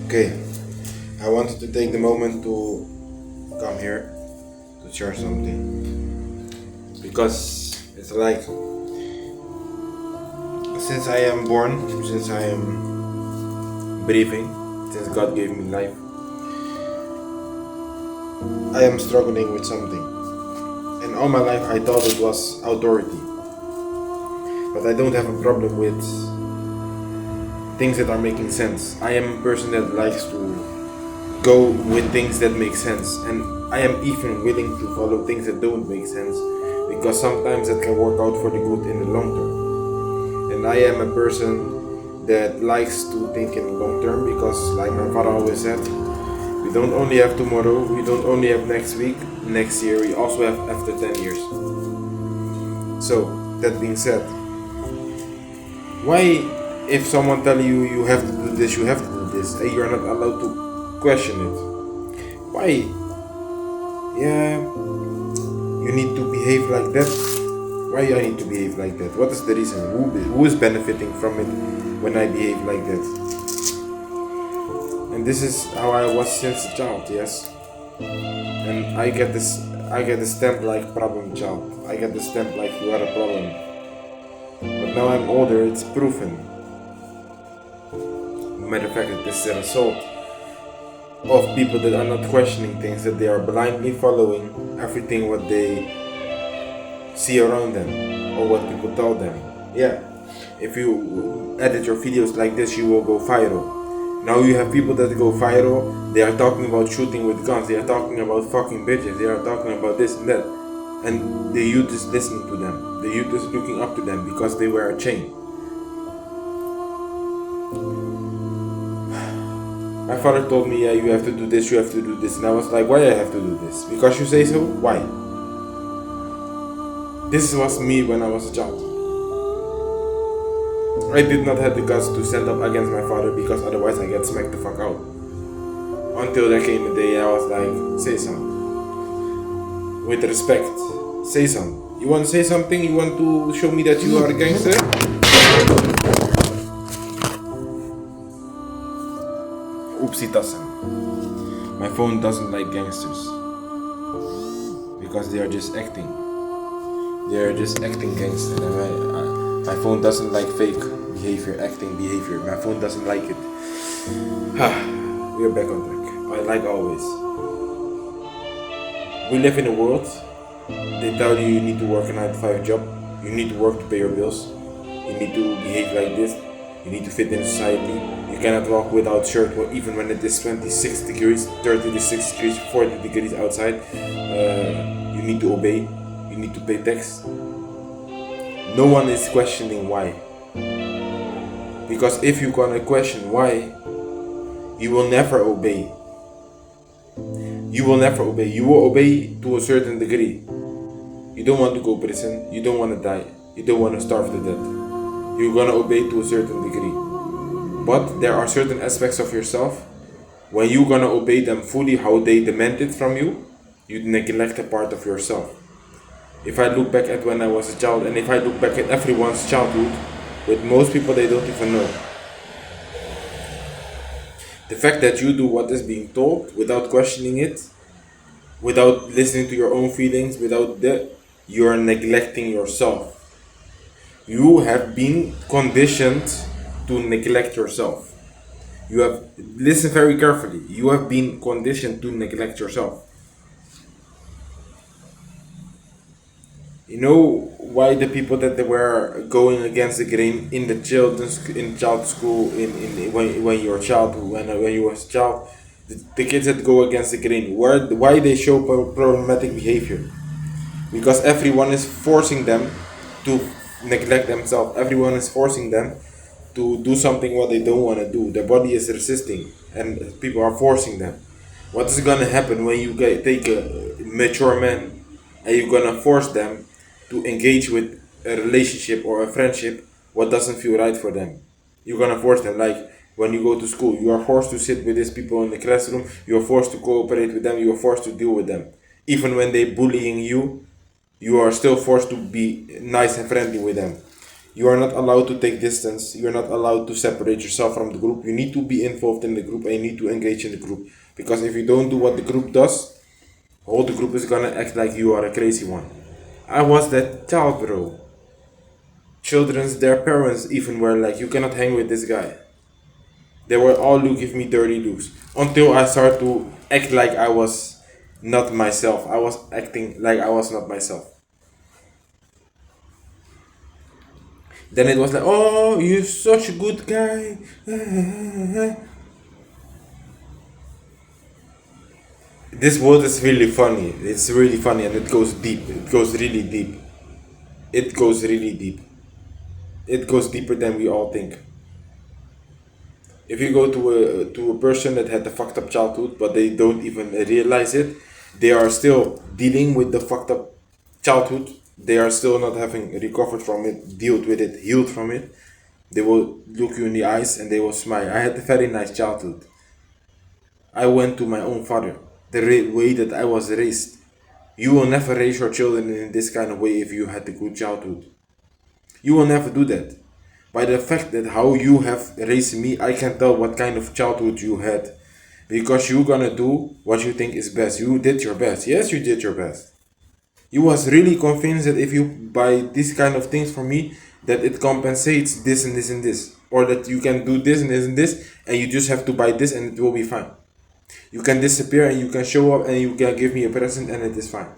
Okay, I wanted to take the moment to come here to share something because it's like since I am born, since I am breathing, since God gave me life, I am struggling with something. And all my life I thought it was authority, but I don't have a problem with things that are making sense. I am a person that likes to go with things that make sense, and I am even willing to follow things that don't make sense because sometimes that can work out for the good in the long term. And I am a person that likes to think in the long term because, like my father always said, we don't only have tomorrow, we don't only have next week, next year, we also have after 10 years. So, that being said, why, if someone tell you you have to do this, you have to do this, and you're not allowed to question it? Why? Yeah, you need to behave like that. Why I need to behave like that? What is the reason? Who is benefiting from it when I behave like that? And this is how I was since a child, yes. And I get the stamp like problem child. I get the stamp like you are a problem. But now I'm older, it's proven. Matter of fact, this is a result of people that are not questioning things, that they are blindly following everything what they see around them or what people tell them. Yeah, if you edit your videos like this, you will go viral. Now you have people that go viral, they are talking about shooting with guns, they are talking about fucking bitches, they are talking about this and that. And the youth is listening to them. The youth is looking up to them because they wear a chain. My father told me, yeah, you have to do this, you have to do this. And I was like, why I have to do this? Because you say so? Why? This was me when I was a child. I did not have the guts to stand up against my father because otherwise I get smacked the fuck out. Until there came a day I was like, say something. With respect. Say something. You want to say something? You want to show me that you are a gangster? Oopsie tassen. My phone doesn't like gangsters. Because they are just acting. They are just acting gangster. And my phone doesn't like fake behavior, acting behavior. My phone doesn't like it. We are back on track. Like always. We live in a world. They tell you you need to work a 9-to-5 job. You need to work to pay your bills. You need to behave like this. You need to fit in society. You cannot walk without shirt, even when it is 26 degrees, 36 degrees, 40 degrees outside. You need to obey. You need to pay tax. No one is questioning why. Because if you're gonna question why, you will never obey. You will never obey. You will obey to a certain degree. You don't want to go to prison. You don't want to die. You don't want to starve to death. You're gonna obey to a certain degree. But there are certain aspects of yourself, when you're gonna obey them fully how they demand it from you, you neglect a part of yourself. If I look back at when I was a child, and if I look back at everyone's childhood, with most people they don't even know. The fact that you do what is being told without questioning it, without listening to your own feelings, you are neglecting yourself. You have been conditioned to neglect yourself. Listen very carefully, you have been conditioned to neglect yourself. You know why the people that they were going against the grain in the child school when you were a child, when you was a child, the kids that go against the grain, why they show problematic behavior? Because everyone is forcing them to neglect themselves. Everyone is forcing them to do something what they don't want to do. Their body is resisting, and people are forcing them. What is gonna happen when you take a mature man and you're gonna force them to engage with a relationship or a friendship what doesn't feel right for them? You're gonna force them. Like when you go to school, you are forced to sit with these people in the classroom. You are forced to cooperate with them. You are forced to deal with them. Even when they bullying you, you are still forced to be nice and friendly with them. You are not allowed to take distance. You are not allowed to separate yourself from the group. You need to be involved in the group and you need to engage in the group. Because if you don't do what the group does, all the group is gonna act like you are a crazy one. I was that child, bro. Their parents even were like, you cannot hang with this guy. They were all give me dirty looks. Until I started to act like I was not myself. I was acting like I was not myself. Then it was like, oh, you're such a good guy. This world is really funny. It's really funny and it goes deep. It goes really deep. It goes really deep. It goes deeper than we all think. If you go to a person that had a fucked up childhood, but they don't even realize it, they are still dealing with the fucked up childhood. They are still not having recovered from it, dealt with it, healed from it. They will look you in the eyes and they will smile. I had a very nice childhood. I went to my own father. The way that I was raised. You will never raise your children in this kind of way if you had a good childhood. You will never do that. By the fact that how you have raised me, I can tell what kind of childhood you had. Because you're gonna do what you think is best. You did your best. Yes, you did your best. You was really convinced that if you buy this kind of things for me, that it compensates this and this and this. Or that you can do this and this and this, and you just have to buy this and it will be fine. You can disappear and you can show up and you can give me a present and it is fine.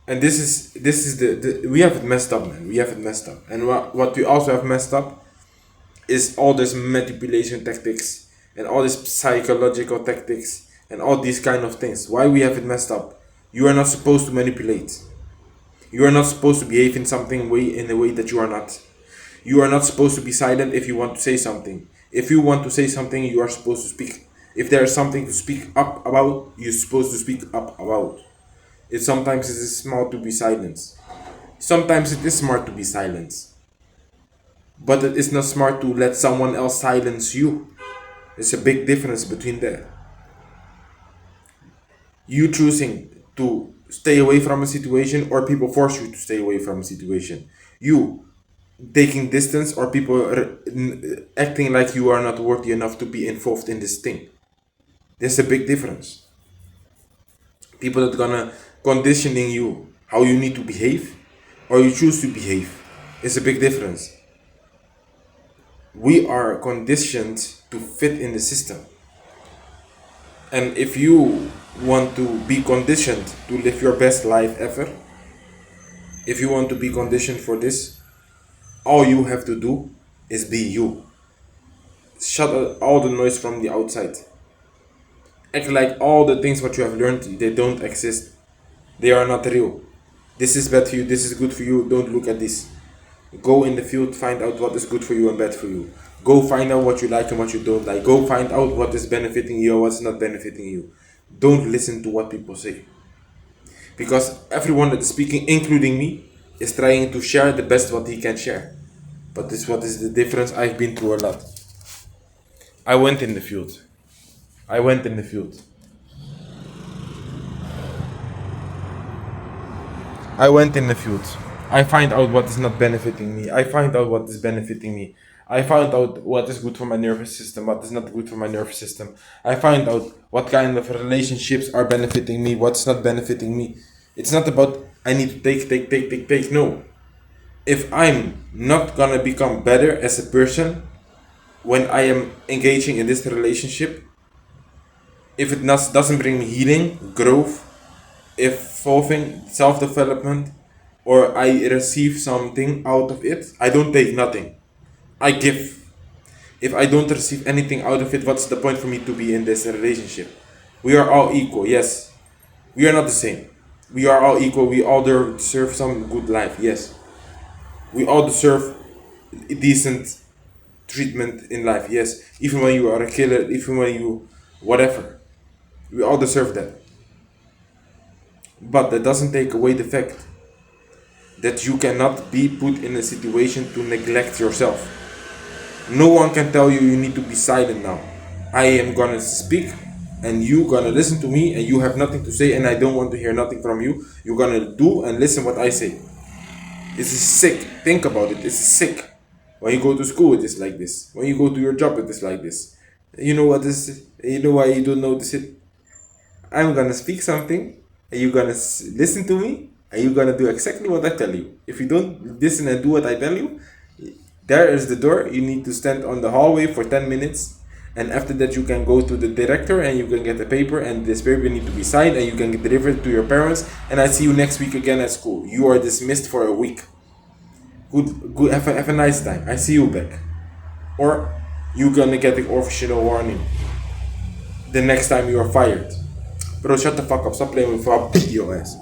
And this is the we have it messed up, man. We have it messed up. And what we also have messed up is all this manipulation tactics and all this psychological tactics and all these kind of things. Why we have it messed up? You are not supposed to manipulate. You are not supposed to behave in a way that you are not. You are not supposed to be silent if you want to say something. If you want to say something, you are supposed to speak. If there is something to speak up about, you're supposed to speak up about. Sometimes it is smart to be silent. Sometimes it is smart to be silent. But it is not smart to let someone else silence you. There's a big difference between that. You choosing to stay away from a situation or people force you to stay away from a situation. You taking distance or people acting like you are not worthy enough to be involved in this thing. There's a big difference. People that gonna conditioning you how you need to behave or you choose to behave. It's a big difference. We are conditioned to fit in the system. And if you want to be conditioned to live your best life ever, if you want to be conditioned for this, all you have to do is be you. Shut all the noise from the outside. Act like all the things what you have learned, they don't exist. They are not real. This is bad for you, this is good for you, don't look at this. Go in the field, find out what is good for you and bad for you. Go find out what you like and what you don't like. Go find out what is benefiting you and what's not benefiting you. Don't listen to what people say. Because everyone that is speaking, including me, is trying to share the best what he can share. But this what is the difference. I've been through a lot. I went in the field. I went in the field. I went in the field. I find out what is not benefiting me. I find out what is benefiting me. I found out what is good for my nervous system, what is not good for my nervous system. I find out what kind of relationships are benefiting me, what's not benefiting me. It's not about I need to take. No. If I'm not gonna become better as a person when I am engaging in this relationship, if it doesn't bring me healing, growth, evolving, self-development, or I receive something out of it, I don't take nothing. I give. If I don't receive anything out of it, what's the point for me to be in this relationship? We are all equal, yes. We are not the same. We are all equal. We all deserve some good life, yes. We all deserve decent treatment in life, yes. Even when you are a killer, even when you whatever. We all deserve that. But that doesn't take away the fact that you cannot be put in a situation to neglect yourself. No one can tell you you need to be silent now. I am gonna speak and you gonna listen to me and you have nothing to say and I don't want to hear nothing from you. You're gonna do and listen what I say. This is sick. Think about it. This is sick. When you go to school, it is like this. When you go to your job, it is like this. You know what this is? You know why you don't notice it? I'm gonna speak something, and you're gonna listen to me, and you're gonna do exactly what I tell you. If you don't listen and do what I tell you, there is the door. You need to stand on the hallway for 10 minutes, and after that, you can go to the director and you can get a paper, and this paper need to be signed, and you can deliver it to your parents. And I see you next week again at school. You are dismissed for a week. Good. Have a nice time. I see you back. Or you're gonna get the official warning the next time you are fired. Bro, shut the fuck up. Stop playing with me. I'll beat your ass.